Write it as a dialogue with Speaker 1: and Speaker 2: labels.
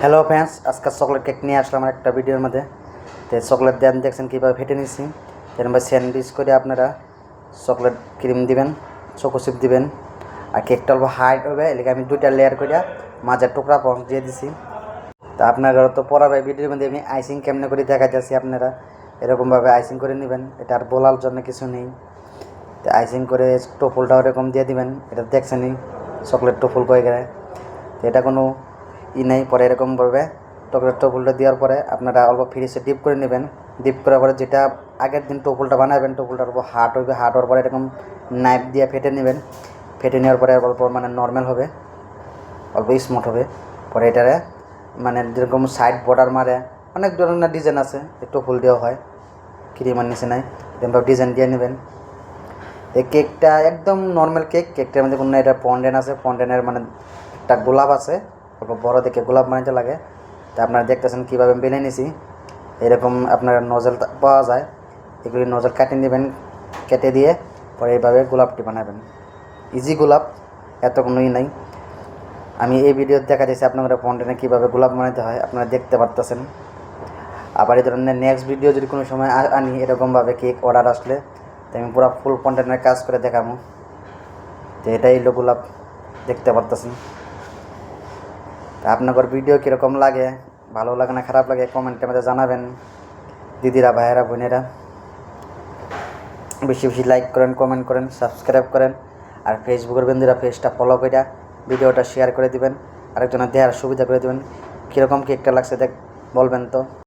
Speaker 1: Hello friends, আজকে chocolate cake নিয়ে আসলাম একটা ভিডিওর মধ্যে। তো চকলেট দেন দেখছেন কীভাবে ফেটে নিচ্ছি। এরকম স্যান্ডউইচ করে আপনারা চকলেট ক্রিম দিবেন, চকো চিপ দিবেন, আর কেকটা অল্প হার্ড হবে। এলাকা আমি 2টা লেয়ার করে মাঝের টুকরা পঞ্চ দিয়ে দিছি। তা আপনারা তো পড়াবে ভিডিওর মধ্যে আমি আইসিং কেমনে করে দেখা যাচ্ছি, আপনারা এরকমভাবে আইসিং করে নেবেন। এটা আর বলার জন্য কিছু নেই। তো আইসিং করে টোফলটাও এরকম দিয়ে দিবেন। এটা দেখছেনই চকলেট টোফল করে গেলে, এটা কোনো নেই। পরে এরকমভাবে চকলেট টোফলটা দেওয়ার পরে আপনারা অল্প ফ্রিজে ডিপ করে নেবেন। ডিপ করার পরে যেটা আগের দিন টোফলটা বানাবেন, টোফলটার উপর হার্ড হবে। হার্ড হওয়ার পরে এরকম নাইফ দিয়ে ফেটে নেবেন। ফেটে নেওয়ার পরে অল্প নর্মাল হবে, অল্প স্মুথ হবে। পরে এটারে যেরকম সাইড বর্ডার মারে অনেক ধরনের ডিজাইন আছে, টোফল দেওয়া হয় ক্রিমার নিচে নাই, এরকমভাবে ডিজাইন দিয়ে নেবেন। এই কেকটা একদম নর্মাল কেকটার মধ্যে কোনো এটা ফন্ডেন্ট আছে, ফন্ডেন্টের একটা গোলাপ আছে, অল্প বড় দেখে গোলাপ বানাইতে লাগে। তা আপনারা দেখতেছেন কীভাবে বেলে নিছি। এরকম আপনার নজল পাওয়া যায়, এগুলি নজল কাটিয়ে নেবেন। কেটে দিয়ে পরে এইভাবে গোলাপটি বানাবেন। ইজি গোলাপ, এত কোনোই নাই। আমি এই ভিডিওতে দেখা দিয়েছি আপনারা ফন্ডেন্টে কীভাবে গোলাপ বানাইতে হয়, আপনারা দেখতে পারতেছেন। আবার এই ধরনের নেক্সট ভিডিও যদি কোনো সময় আনি এরকমভাবে কেক অর্ডার আসলে, তো আমি পুরো ফুল কন্টেন্টের কাজ করে দেখাবো। তো এটাই হলো গোলাপ, দেখতে পারতেছেন। তা আপনাদের ভিডিও কীরকম লাগে, ভালো লাগে না খারাপ লাগে কমেন্টের মধ্যে জানাবেন। দিদিরা, ভাইয়েরা, বোনেরা বেশি বেশি লাইক করেন, কমেন্ট করেন, সাবস্ক্রাইব করেন। আর ফেসবুকের বন্ধুরা পেজটা ফলো করে ভিডিওটা শেয়ার করে দিবেন, আরেকজনের দেওয়ার সুবিধা করে দেবেন। কীরকম কেকটা লাগছে বলবেন তো।